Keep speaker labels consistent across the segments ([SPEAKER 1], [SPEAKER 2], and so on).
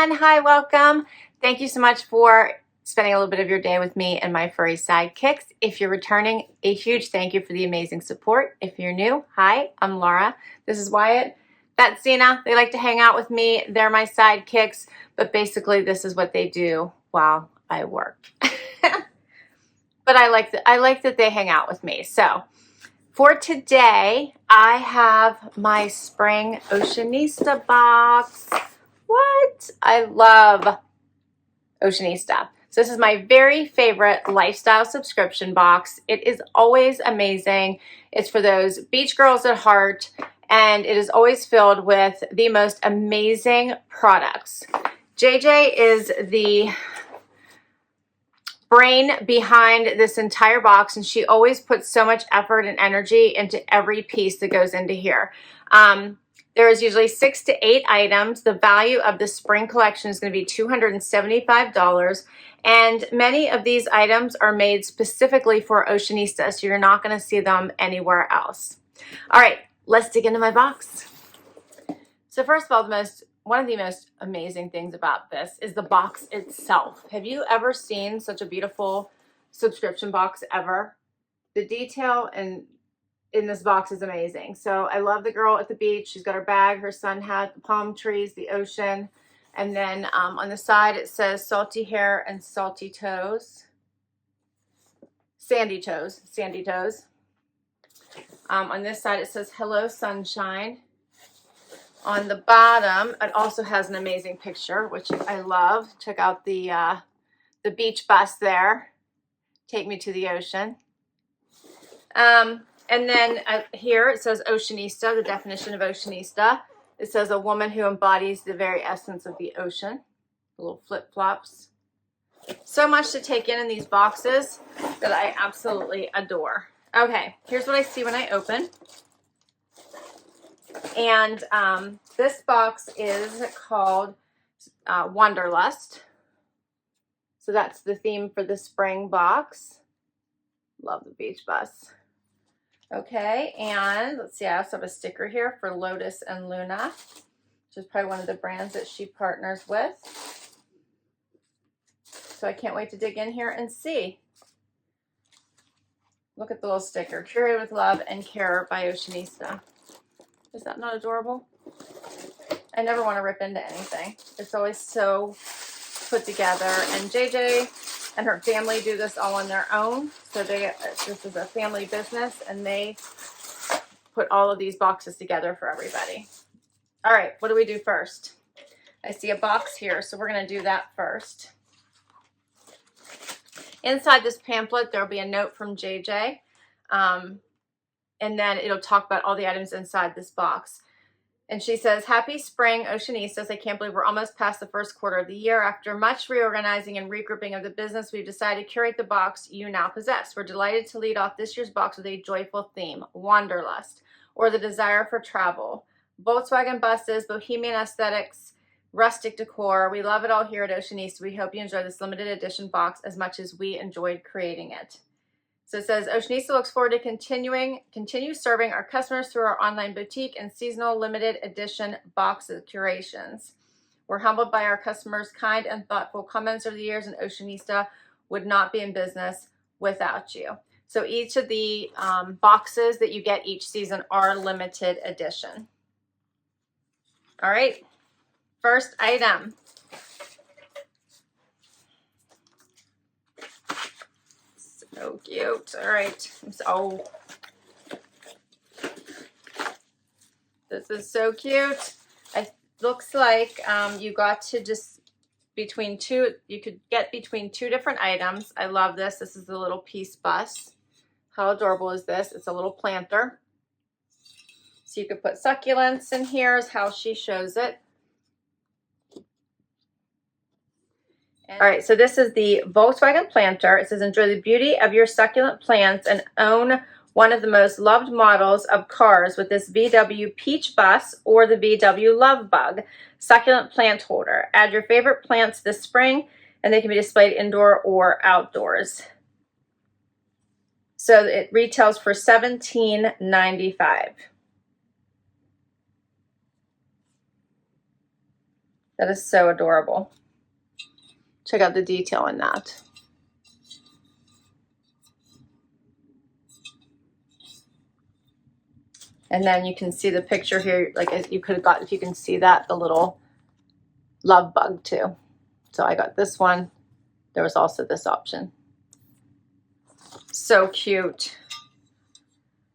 [SPEAKER 1] everyone. Hi, welcome. Thank you so much for spending a little bit of your day with me and my furry sidekicks. If you're returning, a huge thank you for the amazing support. If you're new, hi, I'm Laura. This is Wyatt. That's Cena. They like to hang out with me. They're my sidekicks, but basically this is what they do while I work. But I like that they hang out with me. So for today, I have my spring Oceanista box. What? I love Oceanista. So this is my very favorite lifestyle subscription box. It is always amazing. It's for those beach girls at heart, and it is always filled with the most amazing products. JJ is the brain behind this entire box, and she always puts so much effort and energy into every piece that goes into here. There is usually 6 to 8 items. The value of the spring collection is going to be $275, and many of these items are made specifically for Oceanista, so you're not going to see them anywhere else. All right, let's dig into my box. So first of all, one of the most amazing things about this is the box itself. Have you ever seen such a beautiful subscription box ever? The detail in this box is amazing. So I love the girl at the beach. She's got her bag, her sun hat, the palm trees, the ocean. And then on the side it says salty hair and salty toes. Sandy toes. On this side it says hello sunshine. On the bottom, it also has an amazing picture, which I love. Check out the beach bus there. Take me to the ocean. And then here it says Oceanista, the definition of Oceanista. It says a woman who embodies the very essence of the ocean. Little flip-flops. So much to take in these boxes that I absolutely adore. Okay, here's what I see when I open. And this box is called Wanderlust. So that's the theme for the spring box. Love the beach bus. Okay, and let's see, I also have a sticker here for Lotus and Luna, which is probably one of the brands that she partners with. So I can't wait to dig in here and see. Look at the little sticker, curated with love and care by Oceanista. Is that not adorable? I never want to rip into anything. It's always so put together. And JJ and her family do this all on their own. So this is a family business, and they put all of these boxes together for everybody. All right, what do we do first? I see a box here, so we're going to do that first. Inside this pamphlet, there'll be a note from JJ. And then it'll talk about all the items inside this box. And she says, happy spring, Oceanistas. I can't believe we're almost past the first quarter of the year. After much reorganizing and regrouping of the business, we've decided to curate the box you now possess. We're delighted to lead off this year's box with a joyful theme, Wanderlust, or the desire for travel. Volkswagen buses, Bohemian aesthetics, rustic decor. We love it all here at Oceanista. We hope you enjoy this limited edition box as much as we enjoyed creating it. So it says, Oceanista looks forward to continue serving our customers through our online boutique and seasonal limited edition box curations. We're humbled by our customers' kind and thoughtful comments over the years, and Oceanista would not be in business without you. So each of the boxes that you get each season are limited edition. All right, first item. So cute. All right. So this is so cute. It looks like you got to just you could get between 2 different items. I love this. This is the little piece bus. How adorable is this? It's a little planter. So you could put succulents in here is how she shows it. All right, so this is the Volkswagen planter. It says, enjoy the beauty of your succulent plants and own one of the most loved models of cars with this VW Peach Bus or the VW Love Bug succulent plant holder. Add your favorite plants this spring, and they can be displayed indoor or outdoors. So it retails for $17.95. That is so adorable. Check out the detail in that. And then you can see the picture here, like you could have got, if you can see that, the little love bug too. So I got this one. There was also this option. So cute.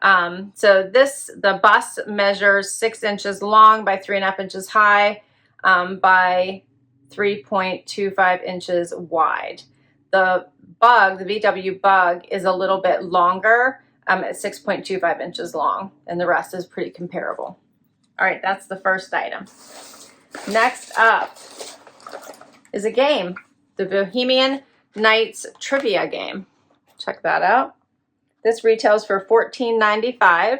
[SPEAKER 1] So the bust measures 6 inches long by 3.5 inches high by 3.25 inches wide. The bug, the VW bug, is a little bit longer at 6.25 inches long, and the rest is pretty comparable. All right, that's the first item. Next up is a game, the Bohemian Nights trivia game. Check that out. This retails for $14.95,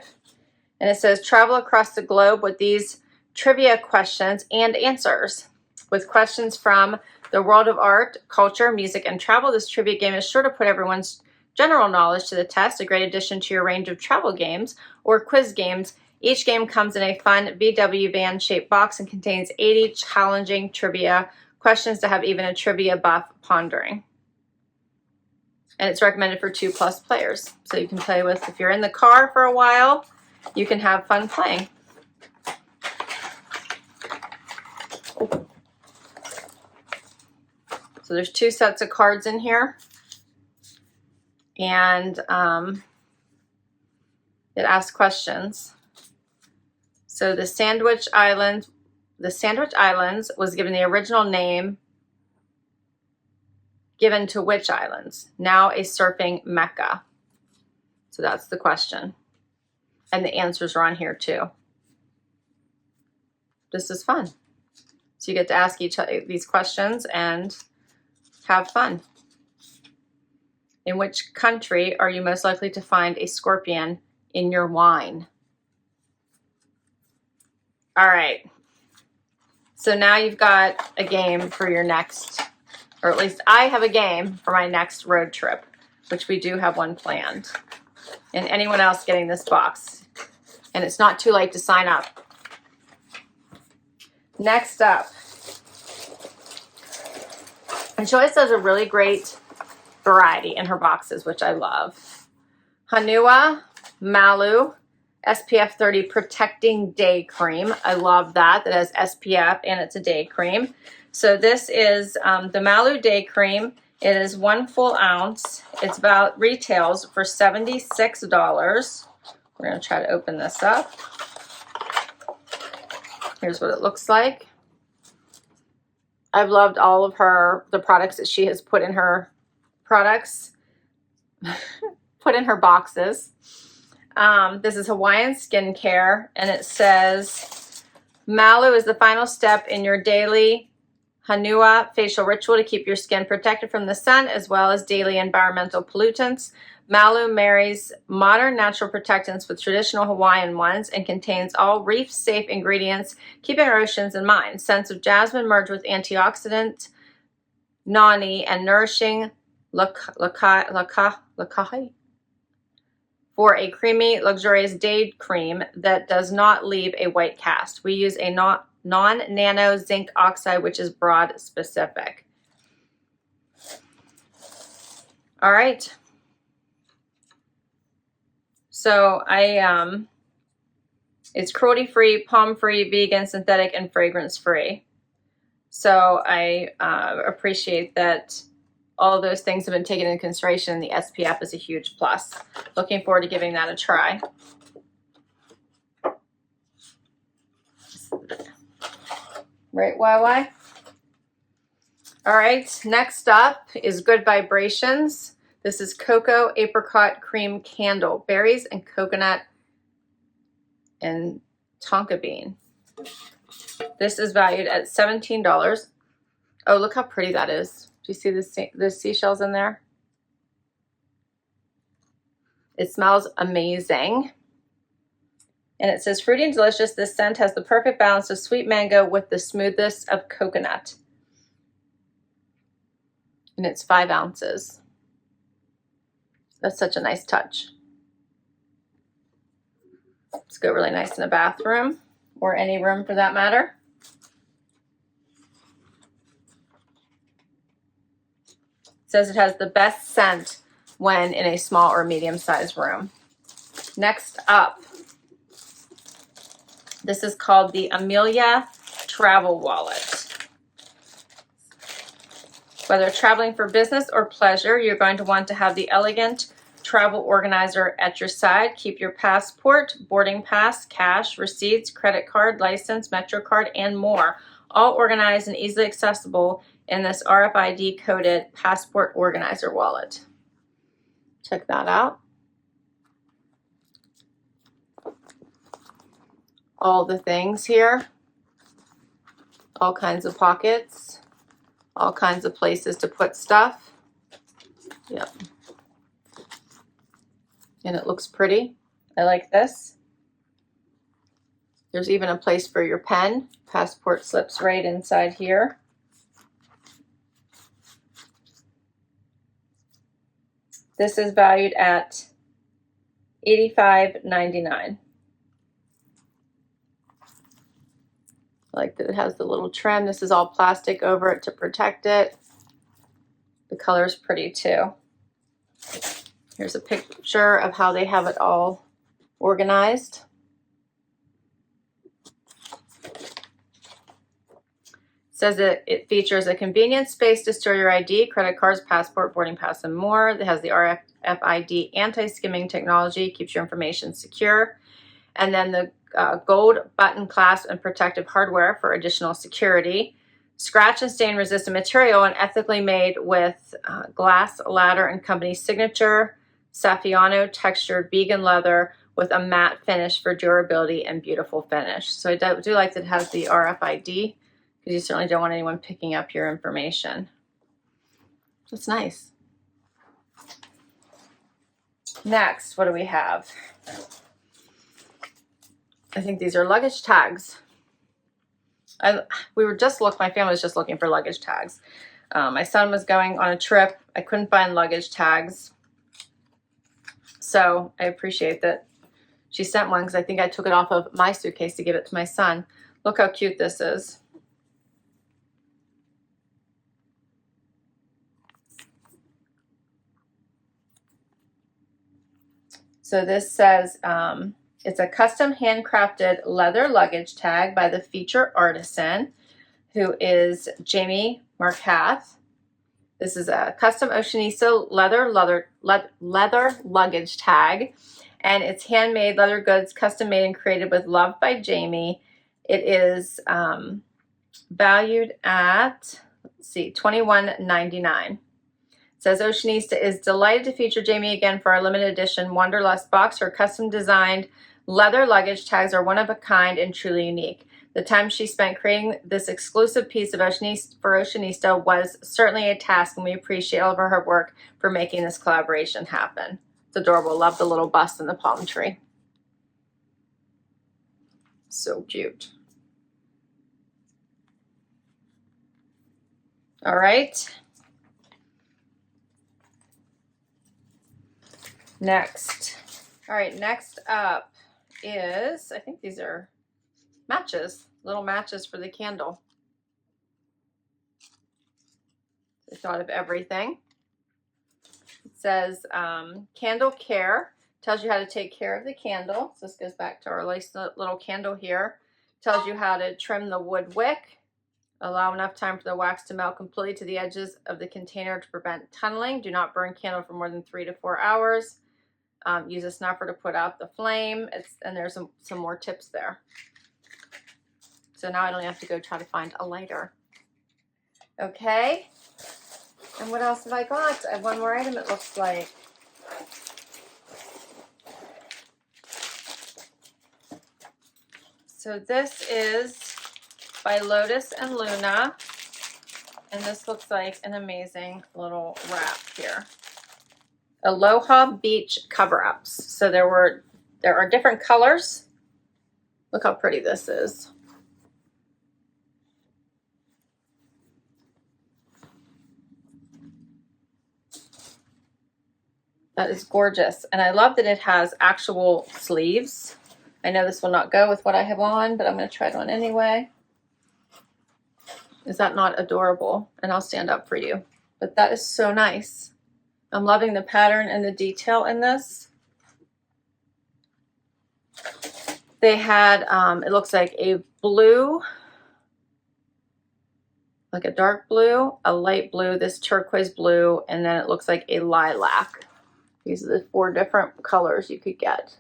[SPEAKER 1] and it says travel across the globe with these trivia questions and answers. With questions from the world of art, culture, music, and travel, this trivia game is sure to put everyone's general knowledge to the test, a great addition to your range of travel games or quiz games. Each game comes in a fun VW van-shaped box and contains 80 challenging trivia questions to have even a trivia buff pondering. And it's recommended for 2+ players. So you can play with, if you're in the car for a while, you can have fun playing. So there's 2 sets of cards in here. And it asks questions. So the Sandwich Islands was given the original name given to which islands? Now a surfing mecca. So that's the question. And the answers are on here too. This is fun. So you get to ask each other these questions and have fun. In which country are you most likely to find a scorpion in your wine? All right. So now you've got a game for your next, or at least I have a game for my next road trip, which we do have one planned. And anyone else getting this box. And it's not too late to sign up. Next up. And Joyce does a really great variety in her boxes, which I love. Hanua Malu SPF 30 Protecting Day Cream. I love that. That has SPF and it's a day cream. So this is the Malu Day Cream. It is 1 full ounce. It's about retails for $76. We're going to try to open this up. Here's what it looks like. I've loved all of the products that she has put in her put in her boxes. This is Hawaiian skincare, and it says Malu is the final step in your daily Hanua facial ritual to keep your skin protected from the sun as well as daily environmental pollutants. Malu marries modern natural protectants with traditional Hawaiian ones and contains all reef-safe ingredients, keeping our oceans in mind. Scents of jasmine merged with antioxidant nani and nourishing lakai for a creamy, luxurious day cream that does not leave a white cast. We use a non-nano zinc oxide, which is broad specific. All right. So it's cruelty-free, palm-free, vegan, synthetic, and fragrance-free. So I appreciate that all of those things have been taken into consideration. The SPF is a huge plus. Looking forward to giving that a try. Right, YY? All right, next up is Good Vibrations. This is Cocoa Apricot Cream Candle, berries and coconut and tonka bean. This is valued at $17. Oh, look how pretty that is. Do you see the seashells in there? It smells amazing. And it says, fruity and delicious, this scent has the perfect balance of sweet mango with the smoothness of coconut. And it's 5 ounces. That's such a nice touch. It's go really nice in a bathroom or any room for that matter. says it has the best scent when in a small or medium-sized room. Next up, this is called the Amelia Travel Wallet. Whether traveling for business or pleasure, you're going to want to have the elegant travel organizer at your side. Keep your passport, boarding pass, cash, receipts, credit card, license, MetroCard, and more, all organized and easily accessible in this RFID coded passport organizer wallet. Check that out. All the things here, all kinds of pockets, all kinds of places to put stuff. Yep. And it looks pretty. I like this. There's even a place for your pen. Passport slips right inside here. This is valued at $85.99. I like that it has the little trim. This is all plastic over it to protect it. The color's pretty too. Here's a picture of how they have it all organized. Says that it features a convenient space to store your ID, credit cards, passport, boarding pass, and more. It has the RFID anti-skimming technology, keeps your information secure. And then the gold button clasp and protective hardware for additional security. Scratch and stain resistant material and ethically made with Glass Ladder and Company signature Saffiano textured vegan leather with a matte finish for durability and beautiful finish. So I do like that it has the RFID, because you certainly don't want anyone picking up your information. It's nice. Next, what do we have? I think these are luggage tags. My family was just looking for luggage tags. My son was going on a trip. I couldn't find luggage tags. So I appreciate that she sent one, because I think I took it off of my suitcase to give it to my son. Look how cute this is. So this says, it's a custom handcrafted leather luggage tag by the feature artisan, who is Jamie Marcath. This is a custom Oceanista leather luggage tag, and it's handmade leather goods, custom made and created with love by Jamie. It is valued at, let's see, $21.99. Says Oceanista is delighted to feature Jamie again for our limited edition Wanderlust box. Her custom designed leather luggage tags are one of a kind and truly unique. The time she spent creating this exclusive piece of Oceanista was certainly a task, and we appreciate all of her hard work for making this collaboration happen. It's adorable. Love the little bust in the palm tree. So cute. All right. Next. All right, next up is, I think these are matches, little matches for the candle. I thought of everything. It says candle care, tells you how to take care of the candle. So this goes back to our nice little candle here. Tells you how to trim the wood wick, allow enough time for the wax to melt completely to the edges of the container to prevent tunneling. Do not burn candle for more than 3 to 4 hours. Use a snuffer to put out the flame. And there's some more tips there. So now I don't have to go try to find a lighter. Okay. And what else have I got? I have one more item, it looks like. So this is by Lotus and Luna. And this looks like an amazing little wrap here. Aloha Beach cover-ups. So there are different colors. Look how pretty this is. That is gorgeous. And I love that it has actual sleeves. I know this will not go with what I have on, but I'm going to try it on anyway. Is that not adorable? And I'll stand up for you. But that is so nice. I'm loving the pattern and the detail in this. They had, it looks like a blue, like a dark blue, a light blue, this turquoise blue, and then it looks like a lilac. These are the 4 different colors you could get.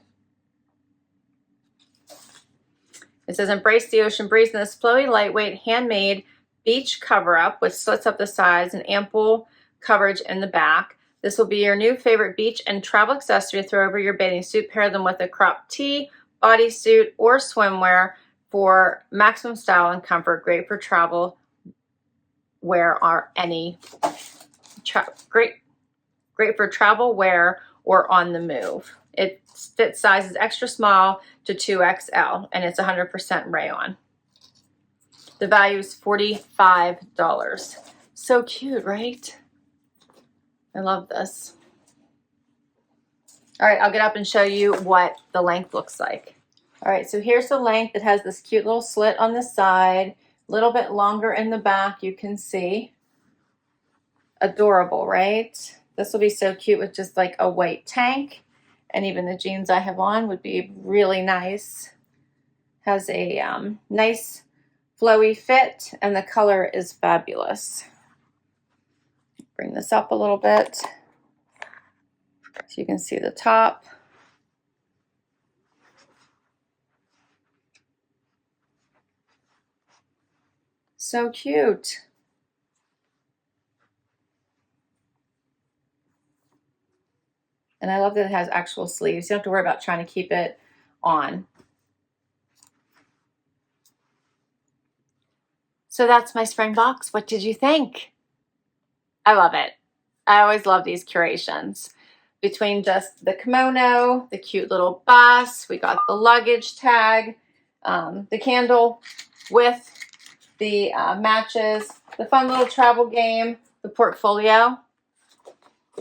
[SPEAKER 1] It says, embrace the ocean breeze in this flowy, lightweight, handmade beach cover-up, which slits up the sides and ample coverage in the back. This will be your new favorite beach and travel accessory to throw over your bathing suit. Pair them with a crop tee, bodysuit, or swimwear for maximum style and comfort. Great for travel wear or any great for travel wear or on the move. Its fit size is extra small to 2XL, and it's 100% rayon. The value is $45. So cute, right? I love this. All right, I'll get up and show you what the length looks like. All right, so here's the length. It has this cute little slit on the side, a little bit longer in the back, you can see. Adorable, right? This will be so cute with just like a white tank, and even the jeans I have on would be really nice. Has a nice flowy fit, and the color is fabulous. Bring this up a little bit so you can see the top. So cute. And I love that it has actual sleeves. You don't have to worry about trying to keep it on. So that's my spring box. What did you think? I love it. I always love these curations. Between just the kimono, the cute little bus, we got the luggage tag, the candle with the matches, the fun little travel game, the portfolio,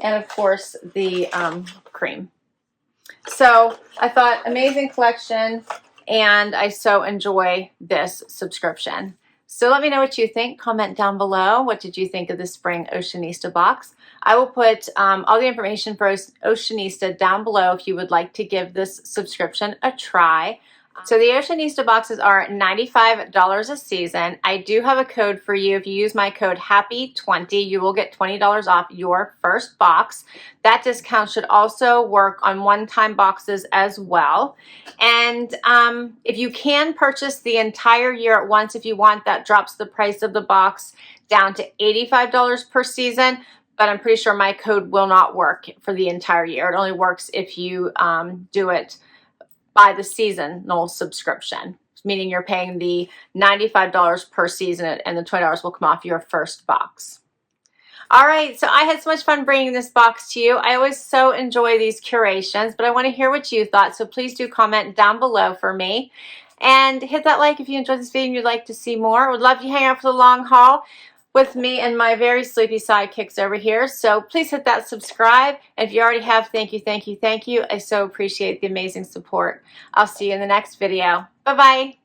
[SPEAKER 1] and of course the cream. So I thought amazing collection, and I so enjoy this subscription. So let me know what you think. Comment down below. What did you think of the spring Oceanista box? I will put all the information for Oceanista down below if you would like to give this subscription a try. So the Oceanista boxes are $95 a season. I do have a code for you. If you use my code HAPPY20, you will get $20 off your first box. That discount should also work on one-time boxes as well. And if you can purchase the entire year at once, if you want, that drops the price of the box down to $85 per season. But I'm pretty sure my code will not work for the entire year. It only works if you do it by the seasonal subscription, meaning you're paying the $95 per season and the $20 will come off your first box. All right, so I had so much fun bringing this box to you. I always so enjoy these curations, but I want to hear what you thought, so please do comment down below for me. And hit that like if you enjoyed this video and you'd like to see more. I would love to hang out for the long haul with me and my very sleepy sidekicks over here. So please hit that subscribe. And if you already have, thank you, thank you, thank you. I so appreciate the amazing support. I'll see you in the next video. Bye-bye.